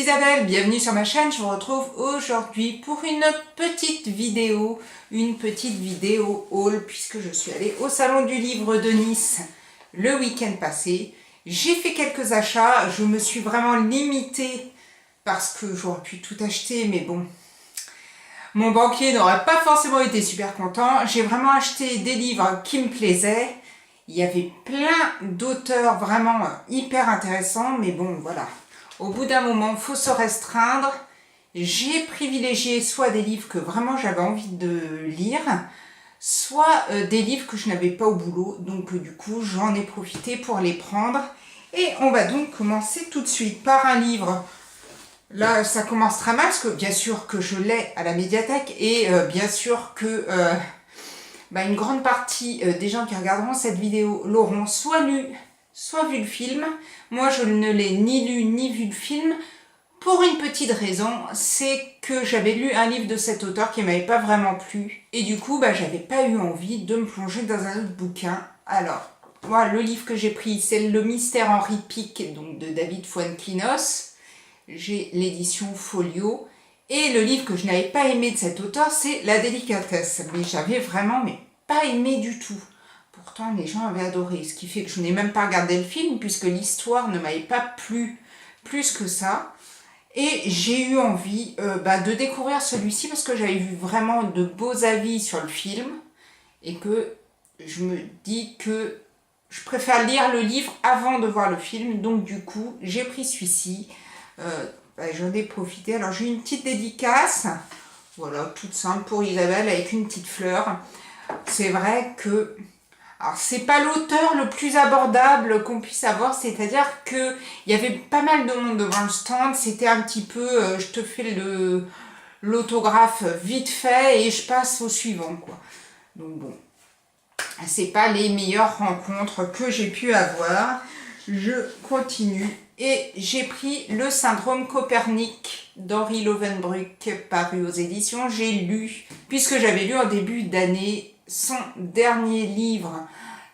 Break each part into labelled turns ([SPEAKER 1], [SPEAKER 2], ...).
[SPEAKER 1] Isabelle, bienvenue sur ma chaîne. Je vous retrouve aujourd'hui pour une petite vidéo haul puisque je suis allée au salon du livre de Nice le week-end passé. J'ai fait quelques achats, je me suis vraiment limitée parce que j'aurais pu tout acheter, mais bon, mon banquier n'aurait pas forcément été super content. J'ai vraiment acheté des livres qui me plaisaient. Il y avait plein d'auteurs vraiment hyper intéressants, mais bon, voilà. Au bout d'un moment, il faut se restreindre. J'ai privilégié soit des livres que vraiment j'avais envie de lire, soit des livres que je n'avais pas au boulot. Donc du coup, j'en ai profité pour les prendre. Et on va donc commencer tout de suite par un livre. Là, ça commence très mal, parce que bien sûr que je l'ai à la médiathèque, et bien sûr que une grande partie des gens qui regarderont cette vidéo l'auront soit lu, soit vu le film. Moi, je ne l'ai ni lu ni vu le film, pour une petite raison, c'est que j'avais lu un livre de cet auteur qui ne m'avait pas vraiment plu, et du coup, j'avais pas eu envie de me plonger dans un autre bouquin. Alors, moi, le livre que j'ai pris, c'est Le Mystère Henri Pic, donc de David Fuenquinos. J'ai l'édition Folio. Et le livre que je n'avais pas aimé de cet auteur, c'est La Délicatesse. Mais j'avais vraiment pas aimé du tout. Pourtant, les gens avaient adoré. Ce qui fait que je n'ai même pas regardé le film, puisque l'histoire ne m'avait pas plu plus que ça. Et j'ai eu envie de découvrir celui-ci, parce que j'avais vu vraiment de beaux avis sur le film. Et que je me dis que je préfère lire le livre avant de voir le film. Donc du coup, j'ai pris celui-ci. J'en ai profité. Alors j'ai une petite dédicace, voilà, toute simple pour Isabelle, avec une petite fleur. C'est vrai que, alors c'est pas l'auteur le plus abordable qu'on puisse avoir, c'est-à-dire que il y avait pas mal de monde devant le stand. C'était un petit peu, je te fais l'autographe vite fait et je passe au suivant, quoi. Donc bon, c'est pas les meilleures rencontres que j'ai pu avoir. Je continue. Et j'ai pris Le Syndrome Copernic d'Henri Lovenbruck, paru aux éditions J'ai lu, puisque j'avais lu en début d'année son dernier livre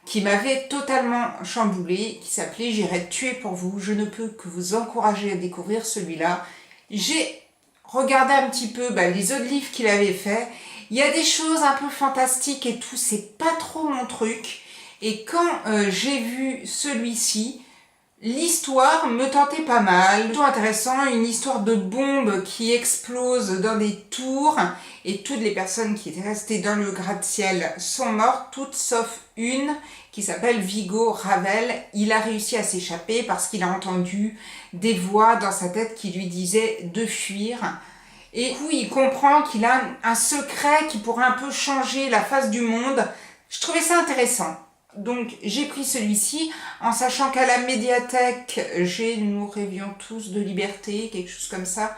[SPEAKER 1] qui m'avait totalement chamboulé, qui s'appelait J'irai tuer pour vous. Je ne peux que vous encourager à découvrir celui-là. J'ai regardé un petit peu les autres livres qu'il avait fait. Il y a des choses un peu fantastiques et tout, c'est pas trop mon truc. Et quand j'ai vu celui-ci, l'histoire me tentait pas mal, plutôt intéressant, une histoire de bombe qui explose dans des tours et toutes les personnes qui étaient restées dans le gratte-ciel sont mortes, toutes sauf une qui s'appelle Vigo Ravel. Il a réussi à s'échapper parce qu'il a entendu des voix dans sa tête qui lui disaient de fuir. Et du coup, il comprend qu'il a un secret qui pourrait un peu changer la face du monde. Je trouvais ça intéressant. Donc j'ai pris celui-ci en sachant qu'à la médiathèque j'ai Nous rêvions tous de liberté, quelque chose comme ça,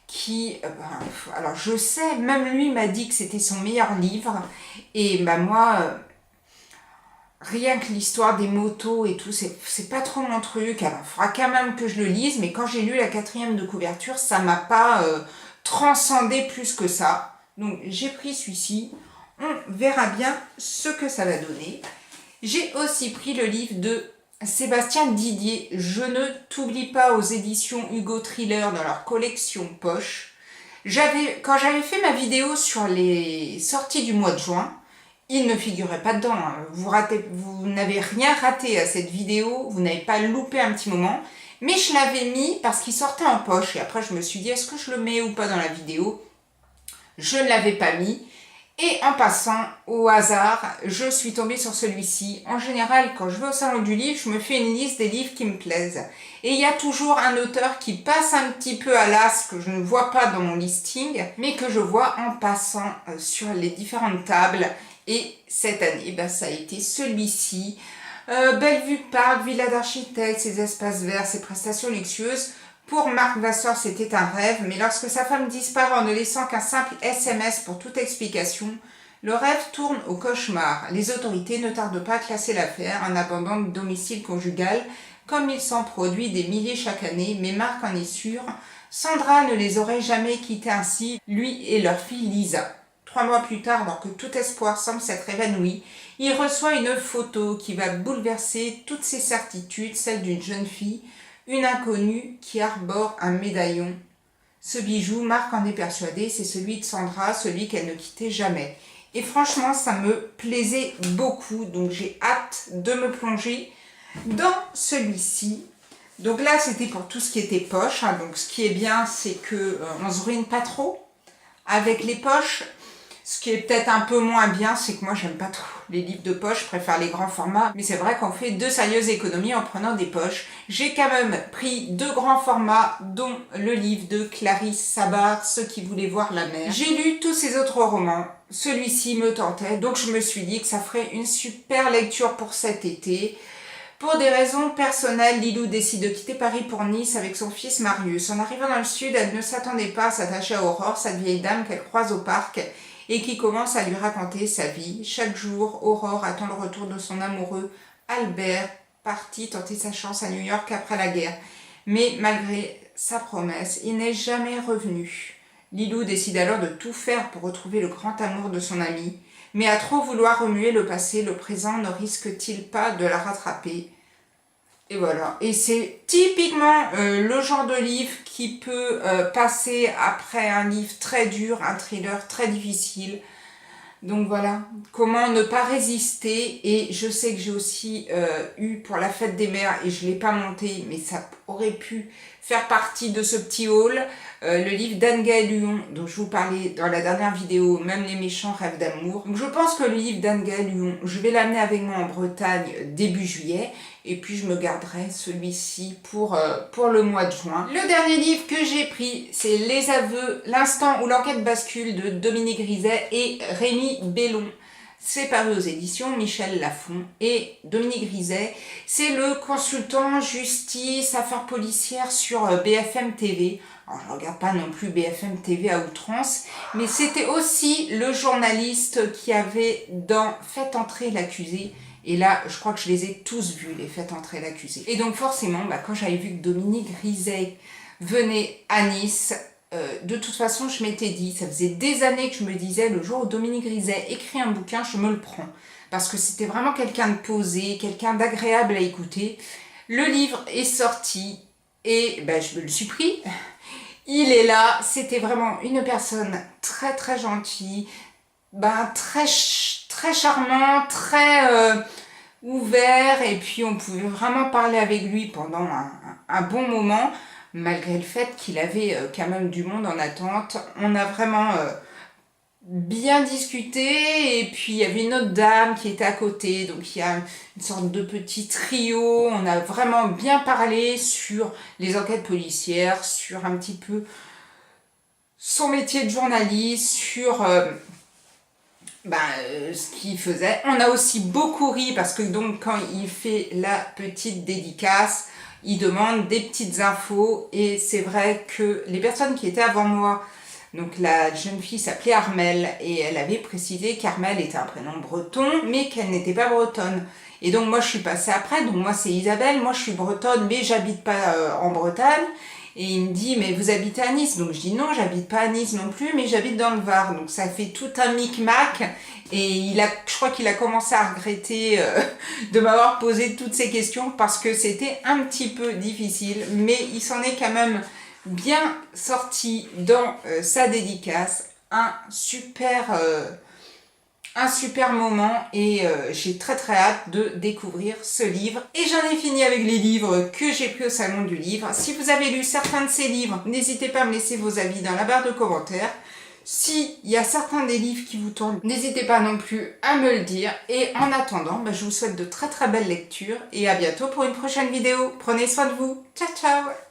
[SPEAKER 1] qui, alors je sais, même lui m'a dit que c'était son meilleur livre, et moi, rien que l'histoire des motos et tout, c'est pas trop mon truc. Alors il faudra quand même que je le lise, mais quand j'ai lu la 4e de couverture, ça m'a pas transcendé plus que ça. Donc j'ai pris celui-ci, on verra bien ce que ça va donner. J'ai aussi pris le livre de Sébastien Didier, Je ne t'oublie pas, aux éditions Hugo Thriller, dans leur collection poche. Quand j'avais fait ma vidéo sur les sorties du mois de juin, il ne figurait pas dedans. Vous n'avez rien raté à cette vidéo, vous n'avez pas loupé un petit moment. Mais je l'avais mis parce qu'il sortait en poche. Et après, je me suis dit, est-ce que je le mets ou pas dans la vidéo? Je ne l'avais pas mis. Et en passant, au hasard, je suis tombée sur celui-ci. En général, quand je vais au salon du livre, je me fais une liste des livres qui me plaisent. Et il y a toujours un auteur qui passe un petit peu à l'as, que je ne vois pas dans mon listing, mais que je vois en passant sur les différentes tables. Et cette année, ça a été celui-ci. Bellevue Park, Villa d'architecte, ses espaces verts, ses prestations luxueuses. Pour Marc Vasseur, c'était un rêve, mais lorsque sa femme disparaît en ne laissant qu'un simple SMS pour toute explication, le rêve tourne au cauchemar. Les autorités ne tardent pas à classer l'affaire en abandon de domicile conjugal, comme il s'en produit des milliers chaque année, mais Marc en est sûr, Sandra ne les aurait jamais quittés ainsi, lui et leur fille Lisa. 3 mois plus tard, alors que tout espoir semble s'être évanoui, il reçoit une photo qui va bouleverser toutes ses certitudes, celle d'une jeune fille une inconnue qui arbore un médaillon. Ce bijou, Marc en est persuadé, c'est celui de Sandra, celui qu'elle ne quittait jamais. Et franchement, ça me plaisait beaucoup, donc j'ai hâte de me plonger dans celui-ci. Donc là, c'était pour tout ce qui était poche, hein. Donc ce qui est bien, c'est que on se ruine pas trop avec les poches. Ce qui est peut-être un peu moins bien, c'est que moi, j'aime pas trop les livres de poche, je préfère les grands formats. Mais c'est vrai qu'on fait de sérieuses économies en prenant des poches. J'ai quand même pris 2 grands formats, dont le livre de Clarisse Sabar, Ceux qui voulaient voir la mer. J'ai lu tous ses autres romans. Celui-ci me tentait, donc je me suis dit que ça ferait une super lecture pour cet été. Pour des raisons personnelles, Lilou décide de quitter Paris pour Nice avec son fils Marius. En arrivant dans le sud, elle ne s'attendait pas à s'attacher à Aurore, cette vieille dame qu'elle croise au parc et qui commence à lui raconter sa vie. Chaque jour, Aurore attend le retour de son amoureux, Albert, parti tenter sa chance à New York après la guerre. Mais malgré sa promesse, il n'est jamais revenu. Lilou décide alors de tout faire pour retrouver le grand amour de son ami. Mais à trop vouloir remuer le passé, le présent ne risque-t-il pas de la rattraper? Et voilà. Et c'est typiquement le genre de livre qui peut passer après un livre très dur, un thriller très difficile. Donc voilà, comment ne pas résister. Et je sais que j'ai aussi eu pour la fête des mères, et je ne l'ai pas monté, mais ça aurait pu faire partie de ce petit haul, le livre d'Anne-Gaëlle Huon, dont je vous parlais dans la dernière vidéo, Même les méchants rêvent d'amour. Donc je pense que le livre d'Anne-Gaëlle Huon, je vais l'amener avec moi en Bretagne début juillet, et puis je me garderai celui-ci pour le mois de juin. Le dernier livre que j'ai pris, c'est Les aveux, l'instant où l'enquête bascule de Dominique Rizet et Rémi Bellon. C'est paru aux éditions Michel Lafon. Et Dominique Rizet, c'est le consultant justice, affaires policières sur BFM TV. Alors, je ne regarde pas non plus BFM TV à outrance, mais c'était aussi le journaliste qui avait dans Faites entrer l'accusé. Et là, je crois que je les ai tous vus, les Faites entrer l'accusé. Et donc forcément, quand j'avais vu que Dominique Rizet venait à Nice, de toute façon, je m'étais dit, ça faisait des années que je me disais, le jour où Dominique Rizet écrit un bouquin, je me le prends. Parce que c'était vraiment quelqu'un de posé, quelqu'un d'agréable à écouter. Le livre est sorti et je me le suis pris. Il est là, c'était vraiment une personne très très gentille, très charmant, très ouvert, et puis on pouvait vraiment parler avec lui pendant un bon moment. Malgré le fait qu'il avait quand même du monde en attente. On a vraiment bien discuté, et puis il y avait une autre dame qui était à côté, donc il y a une sorte de petit trio. On a vraiment bien parlé sur les enquêtes policières, sur un petit peu son métier de journaliste, sur ce qu'il faisait. On a aussi beaucoup ri parce que donc quand il fait la petite dédicace, il demande des petites infos, et c'est vrai que les personnes qui étaient avant moi, donc la jeune fille s'appelait Armelle, et elle avait précisé qu'Armelle était un prénom breton, mais qu'elle n'était pas bretonne. Et donc moi je suis passée après, donc moi c'est Isabelle, moi je suis bretonne, mais j'habite pas en Bretagne. Et il me dit, mais vous habitez à Nice? Donc je dis non, j'habite pas à Nice non plus, mais j'habite dans le Var. Donc ça fait tout un micmac. Et je crois qu'il a commencé à regretter de m'avoir posé toutes ces questions, parce que c'était un petit peu difficile. Mais il s'en est quand même bien sorti dans sa dédicace. Un super moment, et j'ai très très hâte de découvrir ce livre. Et j'en ai fini avec les livres que j'ai pris au salon du livre. Si vous avez lu certains de ces livres, n'hésitez pas à me laisser vos avis dans la barre de commentaires. S'il y a certains des livres qui vous tentent, n'hésitez pas non plus à me le dire. Et en attendant, je vous souhaite de très très belles lectures, et à bientôt pour une prochaine vidéo. Prenez soin de vous. Ciao ciao.